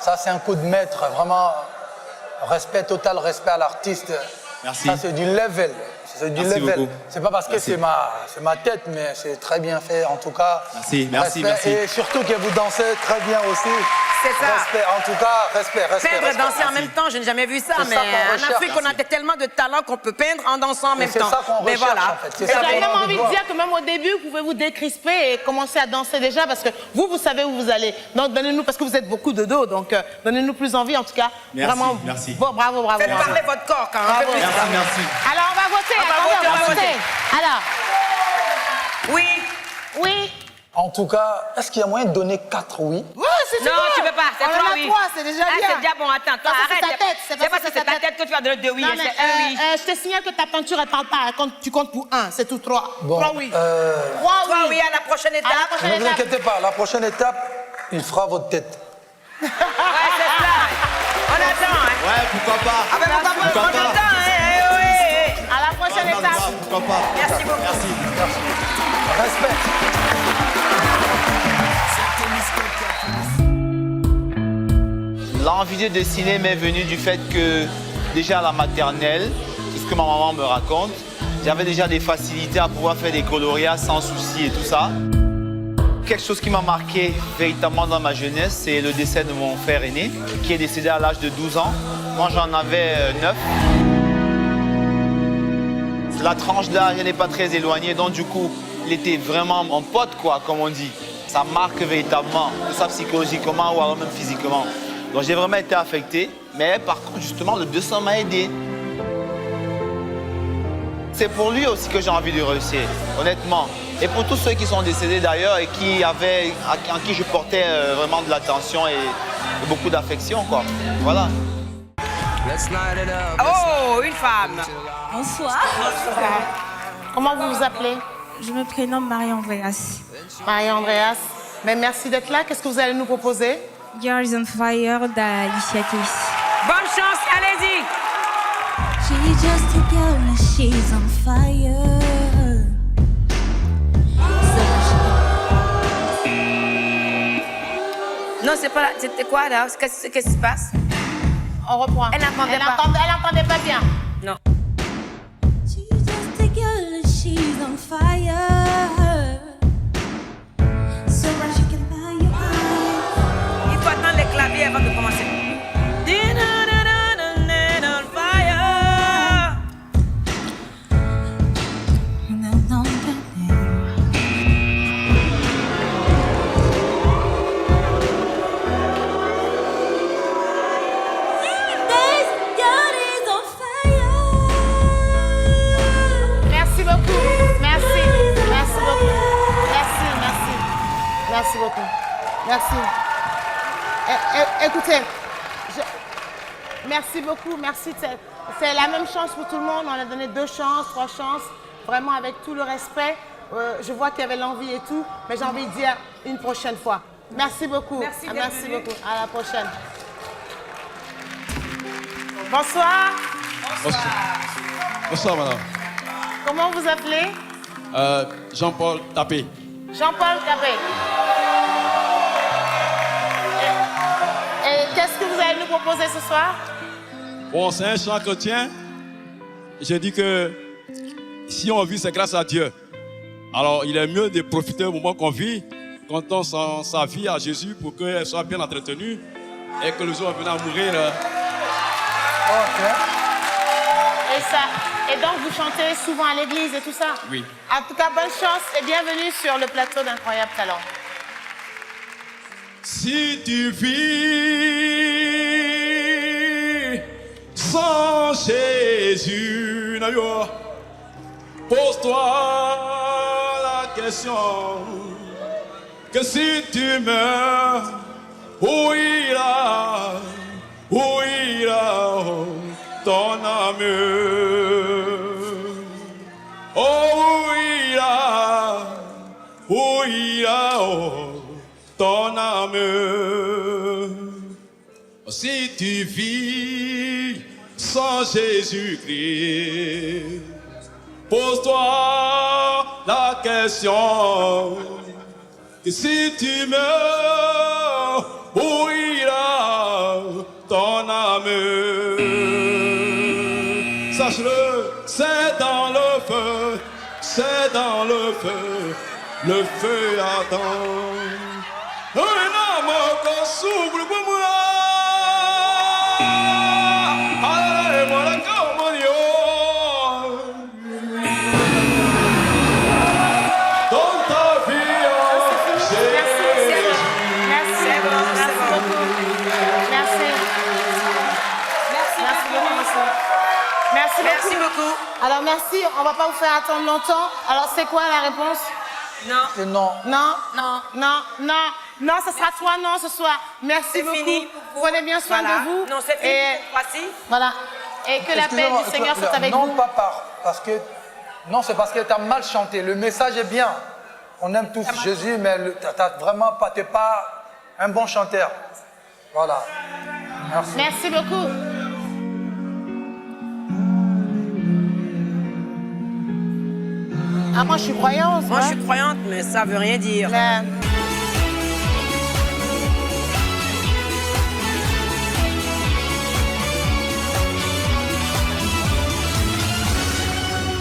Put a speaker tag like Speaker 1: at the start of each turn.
Speaker 1: Ça, c'est un coup de maître. Vraiment, respect total, respect à l'artiste.
Speaker 2: Merci.
Speaker 1: Ça, c'est du level. C'est du
Speaker 2: Merci
Speaker 1: level.
Speaker 2: beaucoup.
Speaker 1: C'est pas parce que c'est ma tête, mais c'est très bien fait, en tout cas.
Speaker 2: Merci, merci,
Speaker 1: respect.
Speaker 2: merci.
Speaker 1: Et surtout que vous dansez très bien aussi.
Speaker 3: C'est ça.
Speaker 1: Respect, en tout cas, respect.
Speaker 3: Peindre et danser en même temps, je n'ai jamais vu ça, mais en Afrique, on a tellement de talent qu'on peut peindre en dansant en même temps.
Speaker 1: C'est ça qu'on recherche, en fait. C'est ça
Speaker 4: J'aurais
Speaker 1: qu'on a
Speaker 4: même envie de
Speaker 1: voir.
Speaker 4: dire que même au début, vous pouvez vous décrisper et commencer à danser déjà parce que vous savez où vous allez. Donc donnez-nous, parce que vous êtes beaucoup de dos, donc donnez-nous plus envie en tout cas.
Speaker 2: Merci,
Speaker 4: Vraiment,
Speaker 2: merci.
Speaker 4: Bon, bravo.
Speaker 3: Faites
Speaker 4: bravo.
Speaker 3: parler votre corps quand
Speaker 4: Bravo.
Speaker 3: même.
Speaker 2: Merci.
Speaker 4: Alors on va voter,
Speaker 3: On va voter.
Speaker 4: Alors,
Speaker 3: Oui.
Speaker 1: En tout cas, est-ce qu'il y a moyen de donner 4 oui?
Speaker 4: ouais, c'est
Speaker 3: Non, tu peux pas. C'est
Speaker 4: on en
Speaker 3: trois
Speaker 4: a
Speaker 3: oui.
Speaker 4: 3, c'est déjà
Speaker 3: Ah,
Speaker 4: bien.
Speaker 3: c'est déjà bon. Attends, toi,
Speaker 4: Parce que c'est
Speaker 3: arrête.
Speaker 4: ta tête,
Speaker 3: C'est parce que c'est ta tête que tu vas donner 2 oui.
Speaker 4: Non,
Speaker 3: C'est
Speaker 4: mais,
Speaker 3: un oui.
Speaker 4: je te signale que ta peinture, elle parle pas. Tu comptes pour 1, c'est tout 3.
Speaker 1: Bon,
Speaker 4: 3 oui. 3
Speaker 3: Toi, oui, à la prochaine
Speaker 4: À la
Speaker 3: étape.
Speaker 4: prochaine
Speaker 1: Ne vous
Speaker 4: étape.
Speaker 1: inquiétez pas, la prochaine étape, il fera votre tête.
Speaker 3: Ouais, c'est ça. On attend, hein.
Speaker 2: Ouais, pourquoi pas?
Speaker 3: Ah, ben, on
Speaker 2: Pourquoi
Speaker 3: attend,
Speaker 2: pas?
Speaker 3: hein. Oui.
Speaker 4: À la prochaine étape.
Speaker 2: Pourquoi pas?
Speaker 3: Merci beaucoup.
Speaker 2: Merci.
Speaker 1: Respect.
Speaker 2: L'envie de dessiner m'est venue du fait que, déjà à la maternelle, c'est ce que ma maman me raconte, j'avais déjà des facilités à pouvoir faire des colorias sans souci et tout ça. Quelque chose qui m'a marqué véritablement dans ma jeunesse, c'est le décès de mon frère aîné, qui est décédé à l'âge de 12 ans. Moi, j'en avais 9. La tranche d'âge, elle n'est pas très éloignée, donc du coup, il était vraiment mon pote, quoi, comme on dit. Ça marque véritablement, que ce soit psychologiquement ou alors même physiquement. Donc j'ai vraiment été affecté, mais par contre, justement, le 200 m'a aidé. C'est pour lui aussi que j'ai envie de réussir, honnêtement. Et pour tous ceux qui sont décédés d'ailleurs et en qui je portais vraiment de l'attention et beaucoup d'affection, quoi. Voilà.
Speaker 3: Oh, une femme.
Speaker 5: Bonsoir.
Speaker 4: Comment vous vous appelez?
Speaker 5: Je me prénomme Marie-Andreas.
Speaker 4: Marie-Andreas. Mais merci d'être là. Qu'est-ce que vous allez nous proposer?
Speaker 5: Girls on Fire d'Alicia Keys.
Speaker 3: Bonne chance, allez-y.
Speaker 5: She's just a girl and she's on fire.
Speaker 3: Non, c'est pas là. C'était quoi, là? Qu'est-ce qui se passe?
Speaker 4: On reprend.
Speaker 3: Elle n'entendait pas.
Speaker 4: Elle n'entendait pas bien.
Speaker 3: Non.
Speaker 5: She's just a girl and she's on fire. So much she can buy your eyes.
Speaker 3: Il faut attendre les claviers avant de commencer.
Speaker 4: Merci beaucoup. Merci. Merci beaucoup. Merci. Merci beaucoup. Merci. Écoutez, merci beaucoup. Merci. C'est la même chance pour tout le monde. On a donné 2 chances, 3 chances. Vraiment avec tout le respect. Je vois qu'il y avait l'envie et tout. Mais j'ai envie de dire une prochaine fois. Merci beaucoup.
Speaker 3: Merci,
Speaker 4: Merci
Speaker 3: bienvenue.
Speaker 4: beaucoup. À la prochaine. Bonsoir.
Speaker 6: Bonsoir, madame.
Speaker 4: Comment vous appelez?
Speaker 6: Jean-Paul Tapé.
Speaker 4: Jean-Paul Capé. Et qu'est-ce que vous allez nous proposer ce soir?
Speaker 6: Bon, c'est un chant chrétien. J'ai dit que si on vit, c'est grâce à Dieu. Alors, il est mieux de profiter au moment qu'on vit, quand on sent sa vie à Jésus pour qu'elle soit bien entretenue et que le jour venant à mourir.
Speaker 4: Et donc, vous chantez souvent à l'église et tout ça?
Speaker 6: Oui.
Speaker 4: En tout cas, bonne chance et bienvenue sur le plateau d'Incroyable Talent.
Speaker 6: Si tu vis sans Jésus, pose-toi la question que si tu meurs, où ira ton âme? Oh, où ira ton âme? Si tu vis sans Jésus-Christ, pose-toi la question que si tu meurs, où ira flamme. Sache-le, c'est dans le feu, c'est dans le feu attend. Un homme qu'on s'ouvre pour moi. Allez, voilà comment il y a. Dans ta vie,
Speaker 4: Merci beaucoup. Merci.
Speaker 3: Merci beaucoup.
Speaker 4: Alors merci, on va pas vous faire attendre longtemps. Alors c'est quoi la réponse?
Speaker 3: Non.
Speaker 1: C'est non.
Speaker 4: Non?
Speaker 3: Non.
Speaker 4: Non, non, non, ce sera soit non ce soir. Merci
Speaker 3: C'est
Speaker 4: beaucoup.
Speaker 3: fini pour vous.
Speaker 4: Prenez bien soin
Speaker 3: Voilà.
Speaker 4: de vous.
Speaker 3: Non, c'est fini.
Speaker 4: Et
Speaker 3: Voici.
Speaker 4: voilà. Et que la paix
Speaker 1: Excusez-moi,
Speaker 4: du Seigneur soit avec
Speaker 1: non,
Speaker 4: vous.
Speaker 1: pas parce que... Non, c'est parce que tu as mal chanté. Le message est bien. On aime tous Jésus, mais t'es pas un bon chanteur. Voilà. Merci.
Speaker 4: Merci beaucoup. Ah, moi je suis croyante.
Speaker 3: Moi, je suis croyante, mais ça veut rien dire.
Speaker 4: Mais